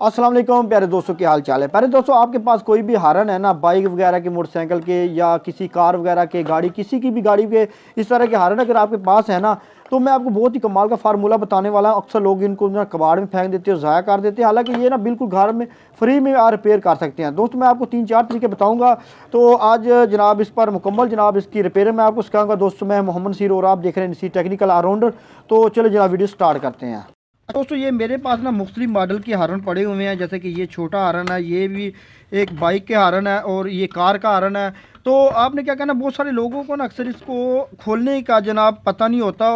अस्सलाम वालेकुम प्यारे दोस्तों, क्या हाल चाल है। प्यारे दोस्तों, आपके पास कोई भी हारन है ना, बाइक वगैरह के, मोटरसाइकिल के या किसी कार वगैरह के, गाड़ी किसी की भी गाड़ी के इस तरह के हारन अगर आपके पास है ना, तो मैं आपको बहुत ही कमाल का फार्मूला बताने वाला हूं। अक्सर लोग इनको ना कबाड़ में फेंक देते हैं, ज़ाया कर देते हैं। हालांकि ये ना बिल्कुल घर में फ्री में रिपेयर कर सकते हैं। दोस्तों, मैं आपको 3-4 तरीके बताऊँगा। तो आज जनाब इस पर मुकम्मल जनाब इसकी रिपेयर मैं आपको सिखाऊंगा। दोस्तों, मैं मोहम्मद नसीर और आप देख रहे हैं नसीर टेक्निकल ऑलराउंडर। तो चलो जनाब वीडियो स्टार्ट करते हैं। दोस्तों, ये मेरे पास ना मुख्तलिफ मॉडल के हारन पड़े हुए हैं। जैसे कि ये छोटा हारन है, ये भी एक बाइक के हारन है और ये कार का हारन है। तो आपने क्या कहना, बहुत सारे लोगों को ना अक्सर इसको खोलने का जनाब पता नहीं होता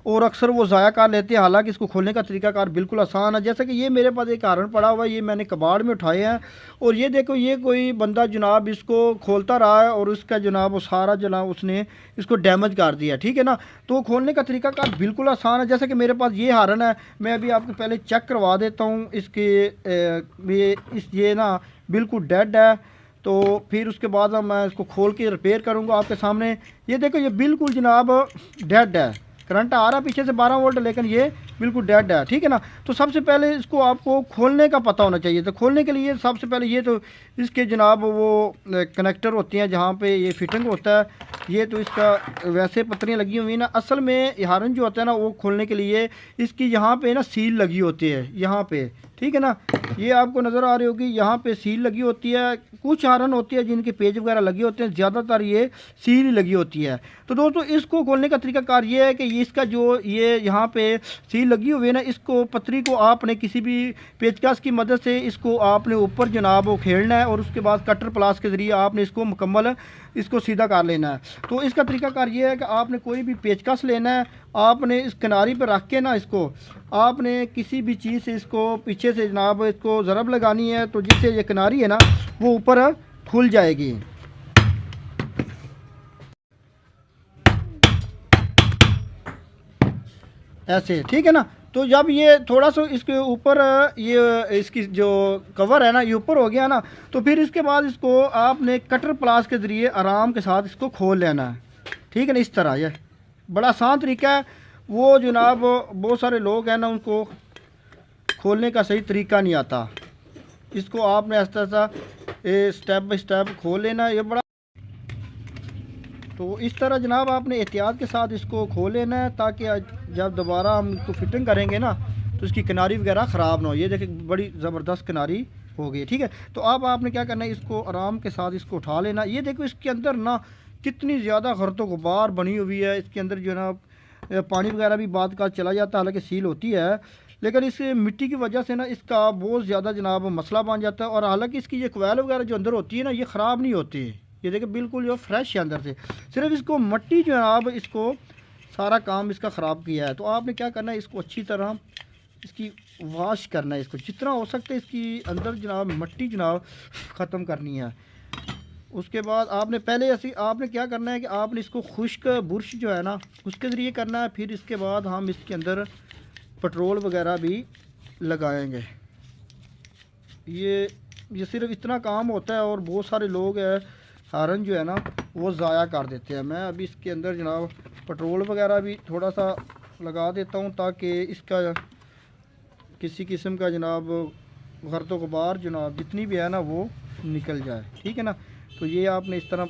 और अक्सर वो ज़ाया कर लेते हैं। हालांकि इसको खोलने का तरीकाकार बिल्कुल आसान है। जैसे कि ये मेरे पास एक हारन पड़ा हुआ है, ये मैंने कबाड़ में उठाए हैं। और ये देखो, ये कोई बंदा जनाब इसको खोलता रहा है और उसका जनाब वो सारा जनाब उसने इसको डैमेज कर दिया। ठीक है ना। तो खोलने का तरीकाकार बिल्कुल आसान है। जैसे कि मेरे पास ये हारन है, मैं अभी आपको पहले चेक करवा देता हूँ। ये ना बिल्कुल डेड है। तो फिर उसके बाद मैं इसको खोल के रिपेयर करूँगा आपके सामने। ये देखो, ये बिल्कुल जनाब डेड है। करंट आ रहा है पीछे से 12 वोल्ट, लेकिन ये बिल्कुल डेड है। ठीक है ना। तो सबसे पहले इसको आपको खोलने का पता होना चाहिए। तो खोलने के लिए सबसे पहले ये तो इसके जनाब वो कनेक्टर होती हैं जहाँ पे ये फिटिंग होता है। ये तो इसका वैसे पत्रियाँ लगी हुई हैं ना। असल में हारन जो होता है ना, वो खोलने के लिए इसकी यहाँ पे ना सील लगी होती है, यहाँ पे। ठीक है ना। ये आपको नज़र आ रही होगी, यहाँ पे सील लगी होती है। कुछ हारन होती है जिनके पेज वगैरह लगे होते हैं, ज़्यादातर ये सील ही लगी होती है। तो दोस्तों, इसको खोलने का तरीकाकार ये है कि इसका जो ये यहाँ पे सील लगी हुई है ना, इसको पतरी को आपने किसी भी पेचकस की मदद से इसको आपने ऊपर जनाब वो खेलना है और उसके बाद कटर प्लास के ज़रिए आपने इसको मुकम्मल इसको सीधा कर लेना है। तो इसका तरीकाकार ये है कि आपने कोई भी पेचकस लेना है, आपने इस किनारी पर रख के ना इसको आपने किसी भी चीज़ से इसको पीछे से जनाब इसको ज़रब लगानी है, तो जिससे ये किनारी है ना वो ऊपर खुल जाएगी ऐसे। ठीक है ना। तो जब ये थोड़ा सा इसके ऊपर ये इसकी जो कवर है ना ये ऊपर हो गया ना, तो फिर इसके बाद इसको आपने कटर प्लास के ज़रिए आराम के साथ इसको खोल लेना है। ठीक है ना। इस तरह ये बड़ा आसान तरीका है। वो जनाब बहुत सारे लोग हैं ना, उनको खोलने का सही तरीका नहीं आता। इसको आपने ऐसा ऐसा स्टेप बाय स्टेप खोल लेना। ये बड़ा तो इस तरह जनाब आपने एहतियात के साथ इसको खोल लेना है, ताकि जब दोबारा हम इसको फिटिंग करेंगे ना तो इसकी किनारी वगैरह ख़राब ना हो। ये देखिए, बड़ी ज़बरदस्त किनारी हो गई। ठीक है। तो अब आपने क्या करना है, इसको आराम के साथ इसको उठा लेना। ये देखो, इसके अंदर ना कितनी ज़्यादा गर्तो गुबार बनी हुई है। इसके अंदर जो है ना पानी वगैरह भी बाद का चला जाता है, हालांकि सील होती है, लेकिन इस मिट्टी की वजह से ना इसका बहुत ज़्यादा जनाब मसला बन जाता है। और हालांकि इसकी ये कोयल वगैरह जो अंदर होती है ना, ये ख़राब नहीं होती। ये देखिए, बिल्कुल जो फ्रेश है अंदर से। सिर्फ इसको मट्टी जो है आप इसको सारा काम इसका ख़राब किया है। तो आपने क्या करना है, इसको अच्छी तरह इसकी वॉश करना है। इसको जितना हो सकता है इसकी अंदर जनाब मट्टी जनाब ख़त्म करनी है। उसके बाद आपने पहले ऐसी आपने क्या करना है कि आपने इसको खुश्क बुरश जो है ना उसके ज़रिए करना है। फिर इसके बाद हम इसके अंदर पेट्रोल वगैरह भी लगाएंगे। ये सिर्फ इतना काम होता है। और बहुत सारे लोग हैं हारन जो है ना वो ज़ाया कर देते हैं। मैं अभी इसके अंदर जनाब पेट्रोल वगैरह भी थोड़ा सा लगा देता हूँ, ताकि इसका किसी किस्म का जनाब गर्दो गुबार जनाब जितनी भी है ना वो निकल जाए। ठीक है ना। तो ये आपने इस तरह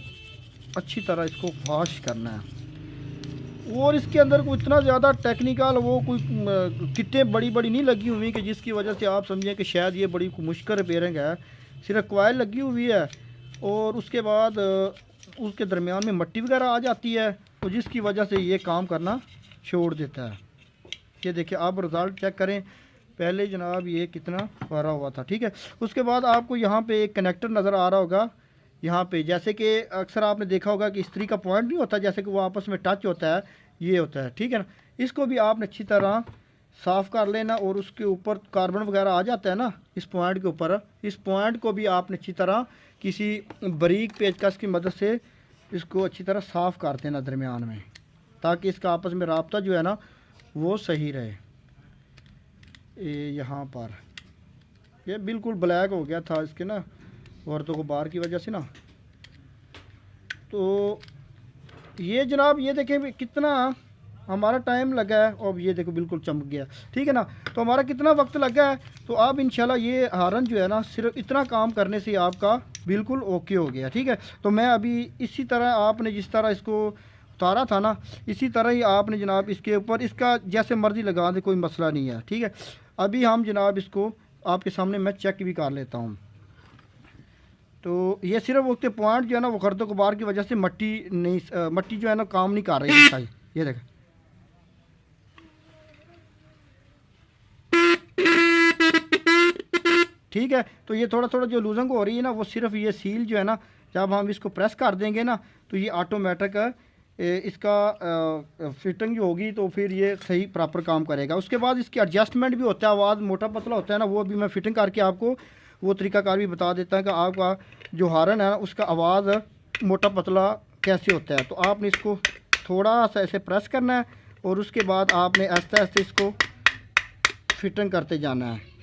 अच्छी तरह इसको वॉश करना है। और इसके अंदर कोई इतना ज़्यादा टेक्निकल वो कोई किटें बड़ी बड़ी नहीं लगी हुई कि जिसकी वजह से आप समझें कि शायद ये बड़ी मुश्किल रिपेयरिंग है। सिर्फ कोयल लगी हुई है और उसके बाद उसके दरमियान में मट्टी वगैरह आ जाती है, तो जिसकी वजह से ये काम करना छोड़ देता है। ये देखिए, आप रिज़ल्ट चेक करें। पहले जनाब ये कितना भरा हुआ था। ठीक है। उसके बाद आपको यहाँ पे एक कनेक्टर नज़र आ रहा होगा। यहाँ पे जैसे कि अक्सर आपने देखा होगा कि इस्त्री का पॉइंट नहीं होता, जैसे कि वो आपस में टच होता है, ये होता है। ठीक है ना। इसको भी आपने अच्छी तरह साफ़ कर लेना। और उसके ऊपर कार्बन वगैरह आ जाता है ना इस पॉइंट के ऊपर, इस पॉइंट को भी आपने अच्छी तरह किसी बारीक पेचकस की मदद से इसको अच्छी तरह साफ़ कर देना दरमियान में, ताकि इसका आपस में राब्ता जो है ना वो सही रहे। यहाँ पर ये बिल्कुल ब्लैक हो गया था इसके ना गर्दो गुबार की वजह से ना। तो ये जनाब ये देखें कितना हमारा टाइम लगा है और ये देखो बिल्कुल चमक गया, ठीक है ना। तो हमारा कितना वक्त लगा है, तो आप इंशाल्लाह ये हारन जो है ना सिर्फ इतना काम करने से आपका बिल्कुल ओके हो गया, ठीक है। तो मैं अभी इसी तरह आपने जिस तरह इसको उतारा था ना, इसी तरह ही आपने जनाब इसके ऊपर इसका जैसे मर्ज़ी लगा दे, कोई मसला नहीं है, ठीक है। अभी हम जनाब इसको आपके सामने मैं चेक भी कर लेता हूँ। तो ये सिर्फ उसके पॉइंट जो है ना वो गर्द गुबार की वजह से मट्टी नहीं मट्टी जो है ना काम नहीं कर रही है। ये देखें, ठीक है। तो ये थोड़ा थोड़ा जो लूजंग हो रही है ना वो सिर्फ ये सील जो है ना, जब हम इसको प्रेस कर देंगे ना तो ये ऑटोमेटिक इसका फिटिंग जो होगी तो फिर ये सही प्रॉपर काम करेगा। उसके बाद इसकी एडजस्टमेंट भी होता है, आवाज़ मोटा पतला होता है ना, वो भी मैं फिटिंग करके आपको वो तरीकाकार भी बता देता है कि आपका जो हारन है ना उसका आवाज़ मोटा पतला कैसे होता है। तो आपने इसको थोड़ा सा ऐसे प्रेस करना है और उसके बाद आपने आहिस्ते आहिस्ते इसको फिटिंग करते जाना है।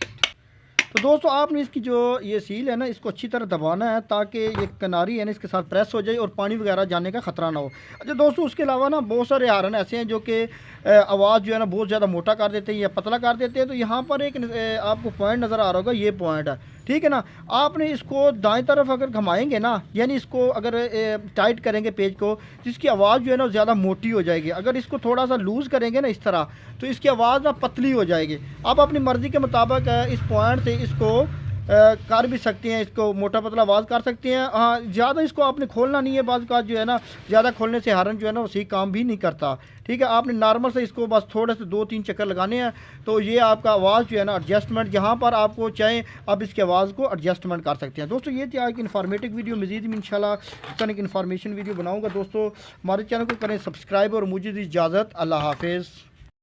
तो दोस्तों आपने इसकी जो ये सील है ना इसको अच्छी तरह दबाना है ताकि ये किनारी है ना इसके साथ प्रेस हो जाए और पानी वगैरह जाने का ख़तरा ना हो। अच्छा दोस्तों, उसके अलावा ना बहुत सारे हारन ऐसे हैं जो कि आवाज़ जो है ना बहुत ज़्यादा मोटा कर देते हैं या पतला कर देते हैं। तो यहाँ पर एक आपको पॉइंट नज़र आ रहा होगा, ये पॉइंट है, ठीक है ना। आपने इसको दाएं तरफ अगर घुमाएंगे ना, यानी इसको अगर टाइट करेंगे पेज को, जिसकी आवाज़ जो है ना ज़्यादा मोटी हो जाएगी। अगर इसको थोड़ा सा लूज़ करेंगे ना इस तरह, तो इसकी आवाज़ ना पतली हो जाएगी। आप अपनी मर्ज़ी के मुताबिक इस पॉइंट से इसको कर भी सकते हैं, इसको मोटा पतला आवाज़ कर सकते हैं। हाँ, ज़्यादा इसको आपने खोलना नहीं है, बाज़ का जो है ना ज़्यादा खोलने से हारन जो है ना वो सही काम भी नहीं करता, ठीक है। आपने नॉर्मल से इसको बस थोड़े से 2-3 चक्कर लगाने हैं तो ये आपका आवाज़ जो है ना एडजस्टमेंट जहाँ पर आपको चाहें आप इसकी आवाज़ को एडजस्टमेंट कर सकते हैं। दोस्तों ये थी आज की इन्फॉर्मेटिव वीडियो, मज़ीद भी इंशाल्लाह इस तरह की इन्फॉर्मेशन वीडियो बनाऊँगा। दोस्तों हमारे चैनल को करें सब्सक्राइब और मुझे दी इजाज़त, अल्लाह हाफिज़।